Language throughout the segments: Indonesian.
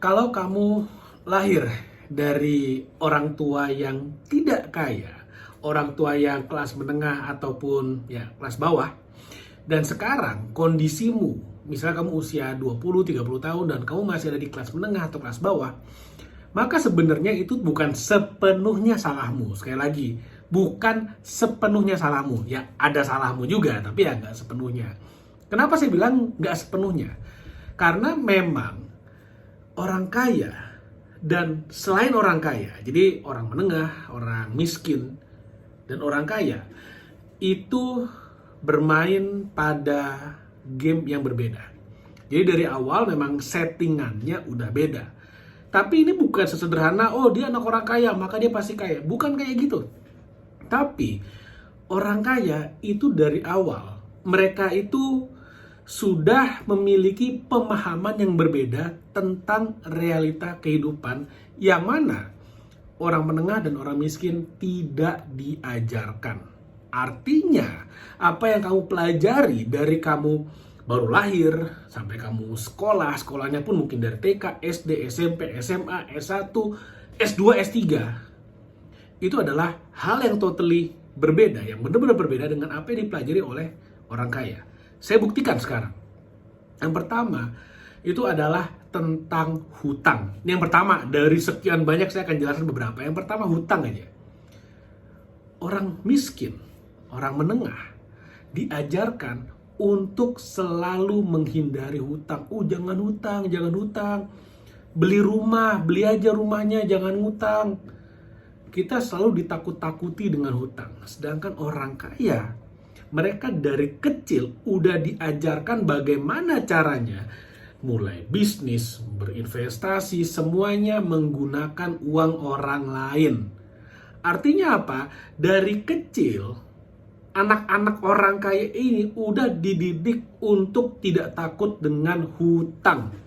Kalau kamu lahir dari orang tua yang tidak kaya, orang tua yang kelas menengah ataupun ya kelas bawah, dan sekarang kondisimu, misalnya kamu usia 20-30 tahun dan kamu masih ada di kelas menengah atau kelas bawah, maka sebenarnya itu bukan sepenuhnya salahmu. Sekali lagi, bukan sepenuhnya salahmu. Ya, ada salahmu juga, tapi ya nggak sepenuhnya. Kenapa saya bilang nggak sepenuhnya? Karena memang orang kaya dan selain orang kaya, jadi orang menengah, orang miskin, dan orang kaya itu bermain pada game yang berbeda. Jadi dari awal memang settingannya udah beda. Tapi ini bukan sesederhana, oh dia anak orang kaya maka dia pasti kaya. Bukan kayak gitu. Tapi orang kaya itu dari awal mereka itu sudah memiliki pemahaman yang berbeda tentang realita kehidupan yang mana orang menengah dan orang miskin tidak diajarkan. Artinya, apa yang kamu pelajari dari kamu baru lahir sampai kamu sekolah, sekolahnya pun mungkin dari TK, SD, SMP, SMA, S1, S2, S3, itu adalah hal yang totally berbeda, yang benar-benar berbeda dengan apa yang dipelajari oleh orang kaya. Saya buktikan sekarang. Yang pertama, itu adalah tentang hutang. Ini yang pertama, dari sekian banyak saya akan jelaskan beberapa. Yang pertama, hutang aja. Orang miskin, orang menengah, diajarkan untuk selalu menghindari hutang. Jangan hutang, jangan hutang. Beli rumah, beli aja rumahnya, jangan hutang. Kita selalu ditakut-takuti dengan hutang. Sedangkan orang kaya, mereka dari kecil udah diajarkan bagaimana caranya mulai bisnis, berinvestasi, semuanya menggunakan uang orang lain. Artinya apa? Dari kecil, anak-anak orang kaya ini udah dididik untuk tidak takut dengan hutang.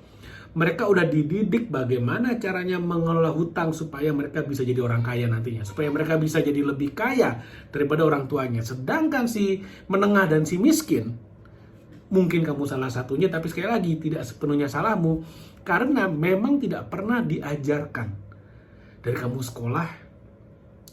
Mereka udah dididik bagaimana caranya mengelola hutang supaya mereka bisa jadi orang kaya nantinya. Supaya mereka bisa jadi lebih kaya daripada orang tuanya. Sedangkan si menengah dan si miskin, mungkin kamu salah satunya, tapi sekali lagi tidak sepenuhnya salahmu. Karena memang tidak pernah diajarkan. Dari kamu sekolah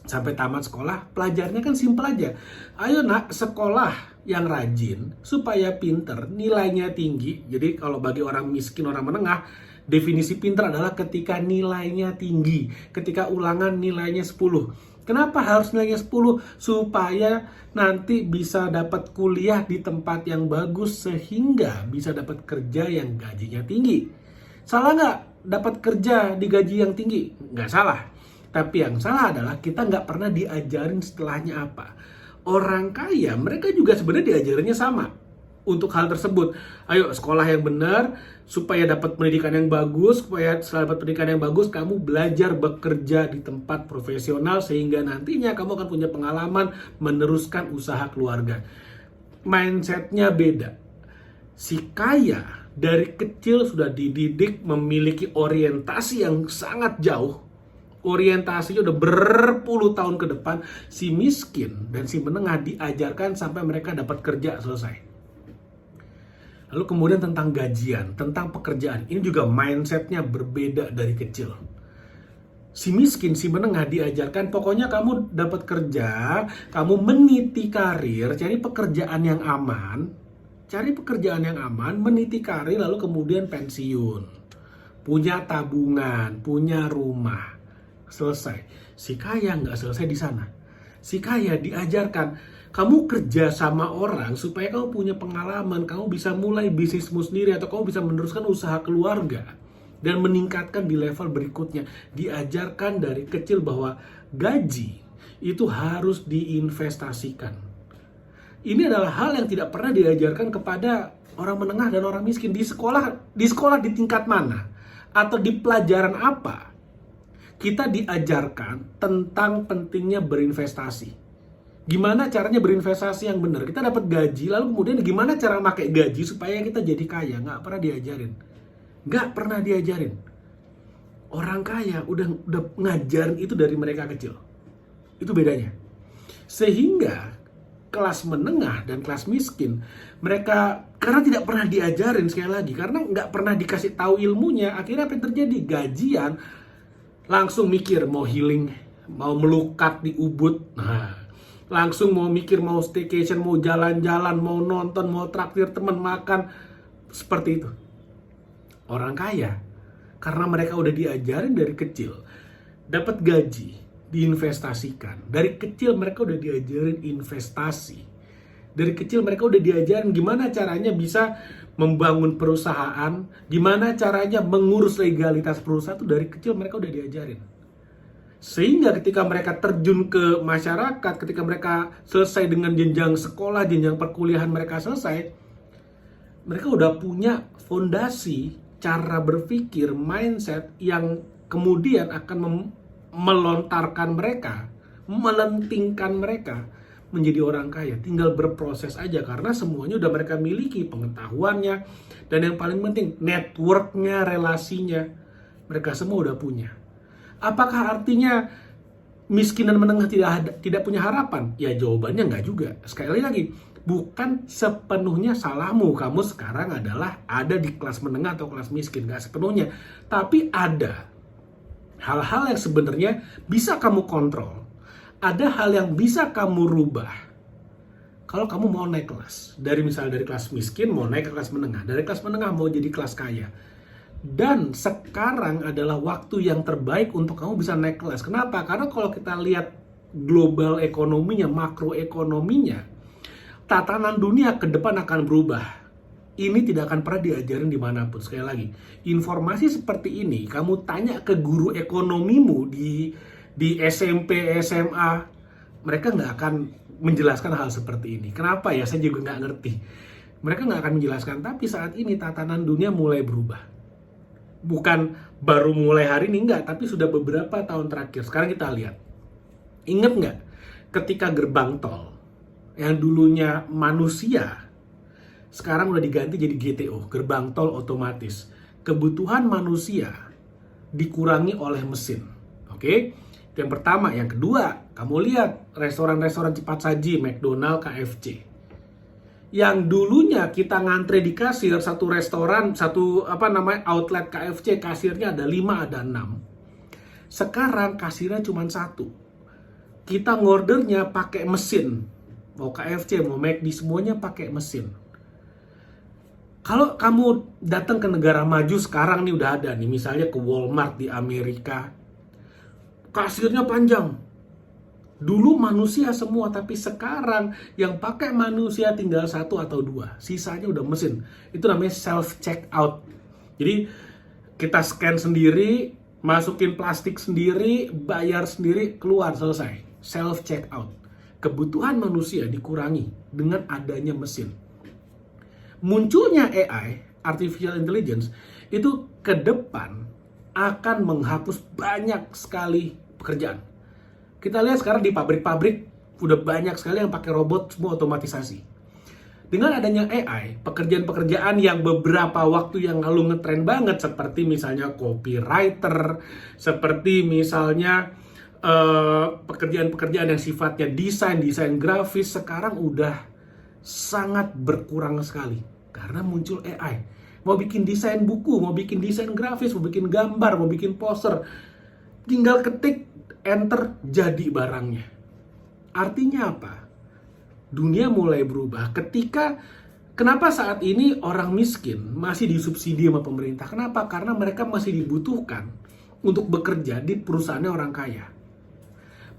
sampai tamat sekolah, pelajarnya kan simpel aja. Ayo nak, sekolah yang rajin supaya pinter, nilainya tinggi. Jadi kalau bagi orang miskin, orang menengah, definisi pinter adalah ketika nilainya tinggi, ketika ulangan nilainya 10. Kenapa harus nilainya 10? Supaya nanti bisa dapat kuliah di tempat yang bagus sehingga bisa dapat kerja yang gajinya tinggi. Salah nggak dapat kerja di gaji yang tinggi? Nggak salah. Tapi yang salah adalah kita nggak pernah diajarin setelahnya apa. Orang kaya, mereka juga sebenarnya diajarinnya sama untuk hal tersebut. Ayo sekolah yang benar, supaya dapat pendidikan yang bagus, supaya setelah dapat pendidikan yang bagus, kamu belajar bekerja di tempat profesional, sehingga nantinya kamu akan punya pengalaman meneruskan usaha keluarga. Mindsetnya beda. Si kaya dari kecil sudah dididik memiliki orientasi yang sangat jauh. Orientasinya udah berpuluh tahun ke depan. Si miskin dan si menengah diajarkan sampai mereka dapat kerja selesai. Lalu kemudian tentang gajian, tentang pekerjaan, ini juga mindsetnya berbeda dari kecil. Si miskin, si menengah diajarkan pokoknya kamu dapat kerja, kamu meniti karir, cari pekerjaan yang aman, meniti karir, lalu kemudian pensiun, punya tabungan, punya rumah. Selesai. Si kaya nggak selesai di sana. Si kaya diajarkan, kamu kerja sama orang supaya kamu punya pengalaman, kamu bisa mulai bisnismu sendiri atau kamu bisa meneruskan usaha keluarga dan meningkatkan di level berikutnya. Diajarkan dari kecil bahwa gaji itu harus diinvestasikan. Ini adalah hal yang tidak pernah diajarkan kepada orang menengah dan orang miskin di sekolah di tingkat mana atau di pelajaran apa. Kita diajarkan tentang pentingnya berinvestasi. Gimana caranya berinvestasi yang benar? Kita dapat gaji, lalu kemudian gimana cara pakai gaji supaya kita jadi kaya? Nggak pernah diajarin. Nggak pernah diajarin. Orang kaya udah ngajarin itu dari mereka kecil. Itu bedanya. Sehingga kelas menengah dan kelas miskin, mereka karena tidak pernah diajarin, sekali lagi, karena nggak pernah dikasih tahu ilmunya, akhirnya apa yang terjadi? Gajian langsung mikir mau healing, mau melukat di Ubud, nah langsung mau mikir mau staycation, mau jalan-jalan, mau nonton, mau traktir teman makan, seperti itu. Orang kaya karena mereka udah diajarin dari kecil, dapat gaji diinvestasikan. Dari kecil mereka udah diajarin investasi. Dari kecil mereka udah diajarin gimana caranya bisa membangun perusahaan, gimana caranya mengurus legalitas perusahaan, itu dari kecil mereka udah diajarin. Sehingga ketika mereka terjun ke masyarakat, ketika mereka selesai dengan jenjang sekolah, jenjang perkuliahan mereka selesai, mereka udah punya fondasi, cara berpikir, mindset yang kemudian akan melontarkan mereka, melentingkan mereka menjadi orang kaya. Tinggal berproses aja karena semuanya udah mereka miliki, pengetahuannya, dan yang paling penting networknya, relasinya, mereka semua udah punya. Apakah artinya miskin dan menengah tidak punya harapan? Ya jawabannya nggak juga. Sekali lagi, bukan sepenuhnya salahmu kamu sekarang adalah ada di kelas menengah atau kelas miskin, nggak sepenuhnya. Tapi ada hal-hal yang sebenarnya bisa kamu kontrol, ada hal yang bisa kamu rubah. Kalau kamu mau naik kelas, misalnya dari kelas miskin mau naik ke kelas menengah, dari kelas menengah mau jadi kelas kaya. Dan sekarang adalah waktu yang terbaik untuk kamu bisa naik kelas. Kenapa? Karena kalau kita lihat global ekonominya, makroekonominya, tatanan dunia ke depan akan berubah. Ini tidak akan pernah diajarin dimanapun. Sekali lagi, informasi seperti ini kamu tanya ke guru ekonomimu di SMP, SMA, mereka nggak akan menjelaskan hal seperti ini. Kenapa ya? Saya juga nggak ngerti. Mereka nggak akan menjelaskan. Tapi saat ini tatanan dunia mulai berubah. Bukan baru mulai hari ini, enggak, tapi sudah beberapa tahun terakhir. Sekarang kita lihat. Ingat nggak ketika gerbang tol yang dulunya manusia sekarang udah diganti jadi GTO, gerbang tol otomatis. Kebutuhan manusia dikurangi oleh mesin. Oke? Itu yang pertama. Yang kedua, kamu lihat restoran-restoran cepat saji, McDonald, KFC. Yang dulunya kita ngantre di kasir, satu restoran, outlet KFC, kasirnya ada 5, ada 6. Sekarang kasirnya cuma 1. Kita ngordernya pakai mesin. Mau KFC, mau McD, semuanya pakai mesin. Kalau kamu datang ke negara maju sekarang nih udah ada nih, misalnya ke Walmart di Amerika, kasirnya panjang. Dulu manusia semua, tapi sekarang yang pakai manusia tinggal 1 atau 2, sisanya udah mesin. Itu namanya self check out. Jadi kita scan sendiri, masukin plastik sendiri, bayar sendiri, keluar, selesai. Self check out. Kebutuhan manusia dikurangi dengan adanya mesin. Munculnya AI, artificial intelligence, itu ke depan akan menghapus banyak sekali pekerjaan. Kita lihat sekarang di pabrik-pabrik udah banyak sekali yang pakai robot, semua otomatisasi. Dengan adanya AI, pekerjaan-pekerjaan yang beberapa waktu yang lalu ngetren banget, seperti misalnya copywriter, seperti misalnya pekerjaan-pekerjaan yang sifatnya desain grafis, sekarang udah sangat berkurang sekali. Karena muncul AI. Mau bikin desain buku, mau bikin desain grafis, mau bikin gambar, mau bikin poster, tinggal ketik, enter, jadi barangnya. Artinya apa? Dunia mulai berubah. Kenapa saat ini orang miskin masih disubsidi sama pemerintah? Kenapa? Karena mereka masih dibutuhkan untuk bekerja di perusahaannya orang kaya.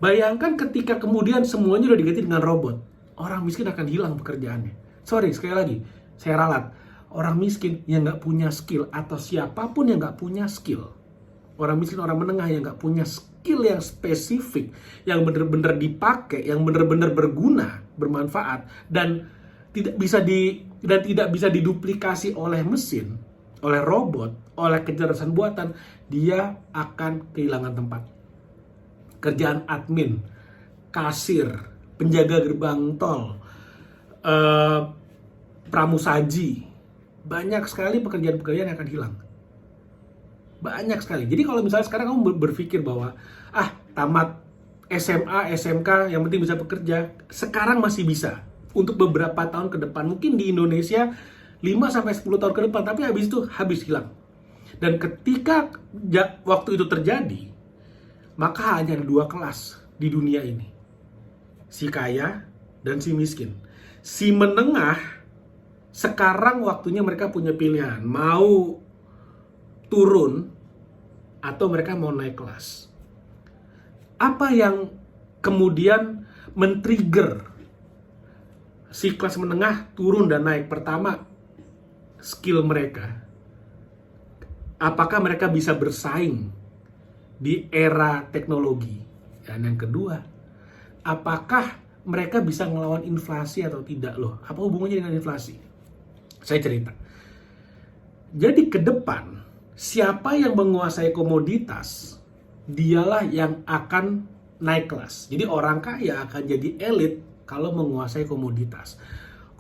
Bayangkan ketika kemudian semuanya udah diganti dengan robot, orang miskin akan hilang pekerjaannya. Sorry, sekali lagi, saya ralat. Orang miskin yang nggak punya skill, atau siapapun yang nggak punya skill, orang miskin, orang menengah yang nggak punya skill yang spesifik, yang benar-benar dipakai, yang benar-benar berguna, bermanfaat, dan tidak bisa diduplikasi oleh mesin, oleh robot, oleh kecerdasan buatan, dia akan kehilangan tempat. Kerjaan admin, kasir, penjaga gerbang tol, pramusaji, banyak sekali pekerjaan-pekerjaan yang akan hilang. Banyak sekali. Jadi kalau misalnya sekarang kamu berpikir bahwa tamat SMA, SMK, yang penting bisa bekerja, sekarang masih bisa. Untuk beberapa tahun ke depan, mungkin di Indonesia 5-10 tahun ke depan, tapi habis itu habis hilang. Dan ketika waktu itu terjadi, maka hanya ada 2 kelas di dunia ini. Si kaya dan si miskin. Si menengah, sekarang waktunya mereka punya pilihan. Mau turun atau mereka mau naik kelas. Apa yang kemudian men-trigger si kelas menengah turun dan naik? Pertama, skill mereka. Apakah mereka bisa bersaing di era teknologi? Dan yang kedua, apakah mereka bisa ngelawan inflasi atau tidak loh? Apa hubungannya dengan inflasi? Saya cerita. Jadi ke depan, siapa yang menguasai komoditas, dialah yang akan naik kelas. Jadi orang kaya akan jadi elit kalau menguasai komoditas.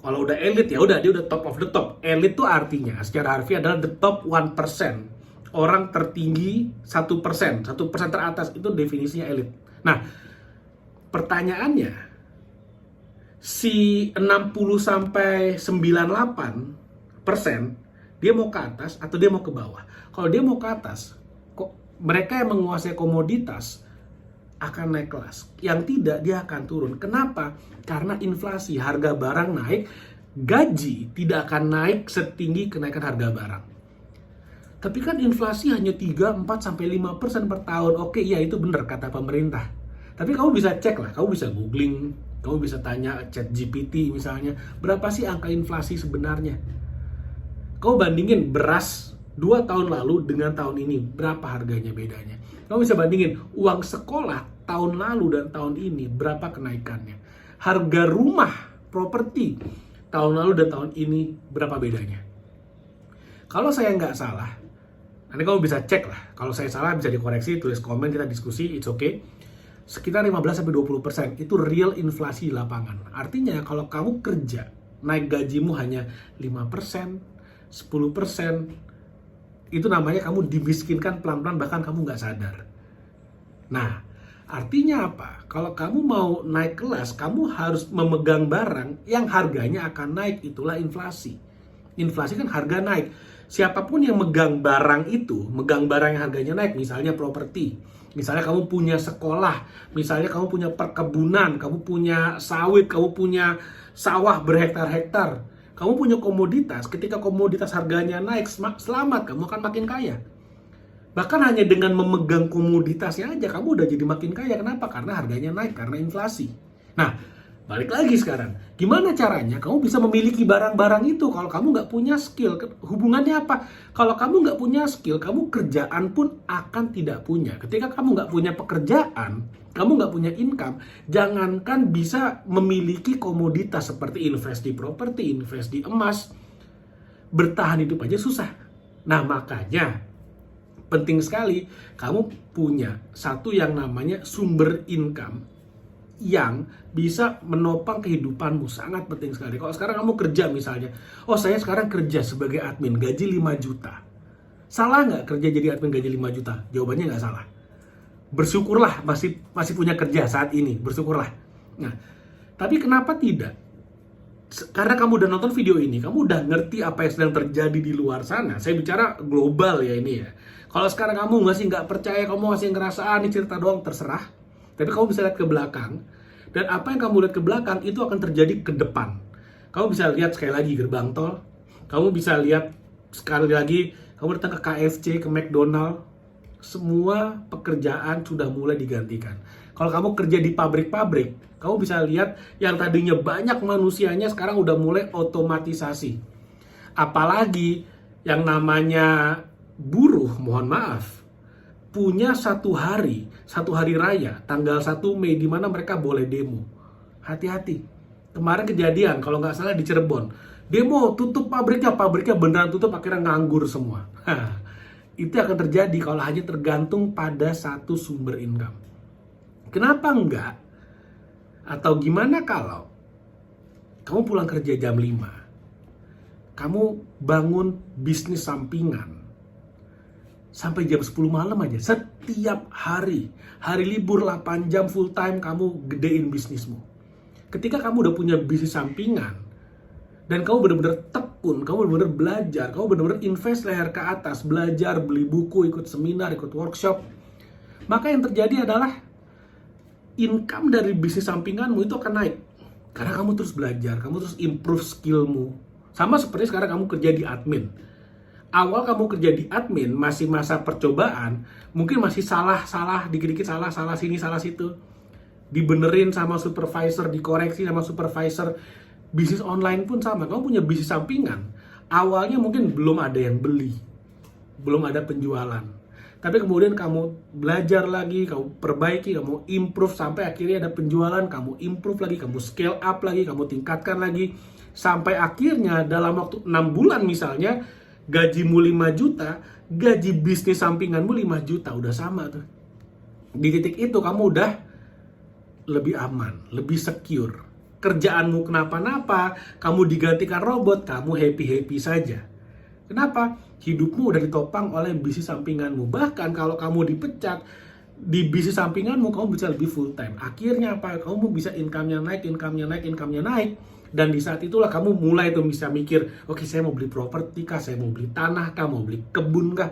Kalau udah elit ya udah, dia udah top of the top. Elit itu artinya secara harfiah adalah the top 1%. Orang tertinggi 1%, 1% teratas, itu definisinya elit. Nah, pertanyaannya, si 60-98% dia mau ke atas atau dia mau ke bawah? Kalau dia mau ke atas, kok mereka yang menguasai komoditas akan naik kelas. Yang tidak, dia akan turun. Kenapa? Karena inflasi, harga barang naik, gaji tidak akan naik setinggi kenaikan harga barang. Tapi kan inflasi hanya 3-4-5% per tahun. Oke, iya itu benar kata pemerintah. Tapi kamu bisa cek lah, kamu bisa googling, kamu bisa tanya ChatGPT misalnya, berapa sih angka inflasi sebenarnya? Kamu bandingin beras 2 tahun lalu dengan tahun ini, berapa harganya bedanya? Kamu bisa bandingin uang sekolah tahun lalu dan tahun ini, berapa kenaikannya? Harga rumah, properti, tahun lalu dan tahun ini, berapa bedanya? Kalau saya nggak salah, nanti kamu bisa cek lah. Kalau saya salah bisa dikoreksi, tulis komen, kita diskusi, it's okay. Sekitar 15-20% itu real inflasi di lapangan. Artinya kalau kamu kerja, naik gajimu hanya 5%, 10%, itu namanya kamu dimiskinkan pelan-pelan, bahkan kamu nggak sadar. Nah, artinya apa? Kalau kamu mau naik kelas, kamu harus memegang barang yang harganya akan naik, itulah inflasi. Inflasi kan harga naik. Siapapun yang megang barang itu, megang barang yang harganya naik, misalnya properti, misalnya kamu punya sekolah, misalnya kamu punya perkebunan, kamu punya sawit, kamu punya sawah berhektar-hektar, kamu punya komoditas, ketika komoditas harganya naik, selamat, kamu akan makin kaya. Bahkan hanya dengan memegang komoditasnya aja, kamu udah jadi makin kaya. Kenapa? Karena harganya naik, karena inflasi. Nah, balik lagi sekarang. Gimana caranya kamu bisa memiliki barang-barang itu kalau kamu nggak punya skill? Hubungannya apa? Kalau kamu nggak punya skill, kamu kerjaan pun akan tidak punya. Ketika kamu nggak punya pekerjaan, kamu nggak punya income, jangankan bisa memiliki komoditas seperti invest di properti, invest di emas, bertahan hidup aja susah. Nah, makanya penting sekali kamu punya satu yang namanya sumber income yang bisa menopang kehidupanmu. Sangat penting sekali. Kalau sekarang kamu kerja misalnya, oh saya sekarang kerja sebagai admin, gaji 5 juta. Salah nggak kerja jadi admin gaji 5 juta? Jawabannya nggak salah. Bersyukurlah masih punya kerja saat ini, bersyukurlah. Nah, tapi kenapa tidak? Karena kamu udah nonton video ini, kamu udah ngerti apa yang sedang terjadi di luar sana. Saya bicara global ya ini ya. Kalau sekarang kamu nggak percaya, kamu masih ngerasa ini cerita doang, terserah. Tapi kamu bisa lihat ke belakang, dan apa yang kamu lihat ke belakang itu akan terjadi ke depan. Kamu bisa lihat sekali lagi gerbang tol, kamu bisa lihat sekali lagi, kamu datang ke KFC, ke McDonald, semua pekerjaan sudah mulai digantikan. Kalau kamu kerja di pabrik-pabrik, kamu bisa lihat yang tadinya banyak manusianya sekarang udah mulai otomatisasi. Apalagi yang namanya buruh, mohon maaf, punya satu hari raya, tanggal 1 Mei, di mana mereka boleh demo. Hati-hati. Kemarin kejadian, kalau nggak salah di Cirebon, demo tutup pabriknya beneran tutup, akhirnya nganggur semua. Itu akan terjadi kalau hanya tergantung pada satu sumber income. Kenapa enggak? Atau gimana kalau kamu pulang kerja jam 5, kamu bangun bisnis sampingan sampai jam 10 malam aja setiap hari. Hari libur 8 jam full time kamu gedein bisnismu. Ketika kamu udah punya bisnis sampingan dan kamu benar-benar tekun, kamu benar-benar belajar, kamu benar-benar invest leher ke atas, belajar, beli buku, ikut seminar, ikut workshop, maka yang terjadi adalah income dari bisnis sampinganmu itu akan naik. Karena kamu terus belajar, kamu terus improve skillmu. Sama seperti sekarang kamu kerja di admin. Awal kamu kerja di admin, masih masa percobaan, mungkin masih salah, dikit-dikit salah sini, salah situ. Dibenerin sama supervisor, dikoreksi sama supervisor. Bisnis online pun sama, kamu punya bisnis sampingan. Awalnya mungkin belum ada yang beli, belum ada penjualan. Tapi kemudian kamu belajar lagi, kamu perbaiki, kamu improve sampai akhirnya ada penjualan, kamu improve lagi, kamu scale up lagi, kamu tingkatkan lagi. Sampai akhirnya dalam waktu 6 bulan misalnya, gajimu 5 juta, gaji bisnis sampinganmu 5 juta, udah sama tuh. Di titik itu kamu udah lebih aman, lebih secure. Kerjaanmu kenapa-napa, kamu digantikan robot, kamu happy-happy saja. Kenapa? Hidupmu udah ditopang oleh bisnis sampinganmu. Bahkan kalau kamu dipecat, di bisnis sampinganmu kamu bisa lebih full time. Akhirnya apa? Kamu bisa income-nya naik. Dan di saat itulah kamu mulai tuh bisa mikir, oke, saya mau beli properti kah, saya mau beli tanah kah, mau beli kebun kah,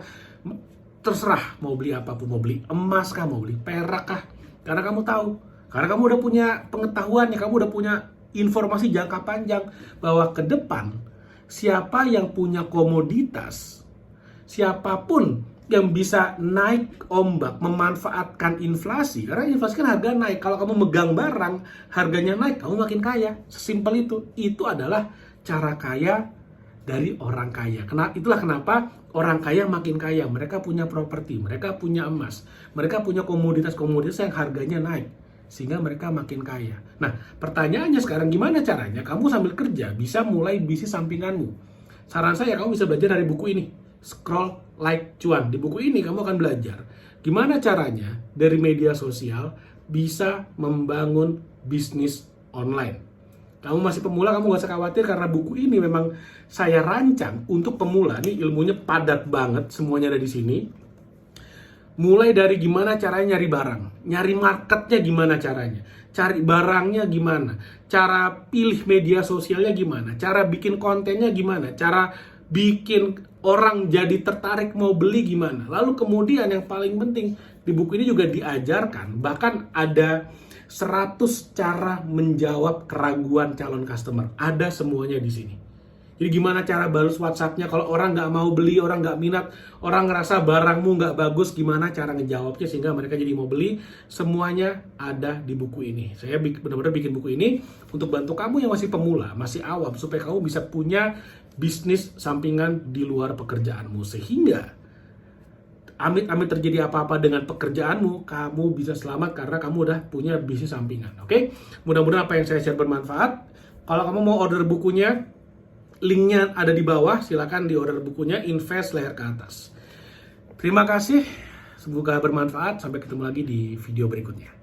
terserah mau beli apapun, mau beli emas kah, mau beli perak kah, karena kamu tahu, karena kamu udah punya pengetahuan, kamu udah punya informasi jangka panjang bahwa ke depan siapa yang punya komoditas, siapapun yang bisa naik ombak, memanfaatkan inflasi. Karena inflasi kan harga naik. Kalau kamu megang barang, harganya naik, kamu makin kaya. Sesimpel itu. Itu adalah cara kaya dari orang kaya. Itulah kenapa orang kaya makin kaya. Mereka punya properti, mereka punya emas, mereka punya komoditas-komoditas yang harganya naik. Sehingga mereka makin kaya. Nah, pertanyaannya sekarang, gimana caranya kamu sambil kerja bisa mulai bisnis sampinganmu? Saran saya, kamu bisa belajar dari buku ini. Scroll Like Cuan. Di buku ini kamu akan belajar gimana caranya dari media sosial bisa membangun bisnis online. Kamu masih pemula, kamu gak usah khawatir karena buku ini memang saya rancang untuk pemula. Nih ilmunya padat banget, semuanya ada di sini. Mulai dari gimana caranya nyari barang, nyari marketnya gimana caranya, cari barangnya gimana, cara pilih media sosialnya gimana, cara bikin kontennya gimana, cara bikin orang jadi tertarik mau beli gimana. Lalu kemudian yang paling penting di buku ini juga diajarkan, bahkan ada 100 cara menjawab keraguan calon customer. Ada semuanya di sini. Jadi gimana cara balas WhatsApp-nya kalau orang nggak mau beli, orang nggak minat, orang ngerasa barangmu nggak bagus, gimana cara ngejawabnya sehingga mereka jadi mau beli. Semuanya ada di buku ini. Saya benar-benar bikin buku ini untuk bantu kamu yang masih pemula, masih awam, supaya kamu bisa punya bisnis sampingan di luar pekerjaanmu. Sehingga amit-amit terjadi apa-apa dengan pekerjaanmu, kamu bisa selamat karena kamu udah punya bisnis sampingan. Oke? Mudah-mudahan apa yang saya share bermanfaat. Kalau kamu mau order bukunya, linknya ada di bawah, silakan di order bukunya Invest Leher ke Atas. Terima kasih, semoga bermanfaat. Sampai ketemu lagi di video berikutnya.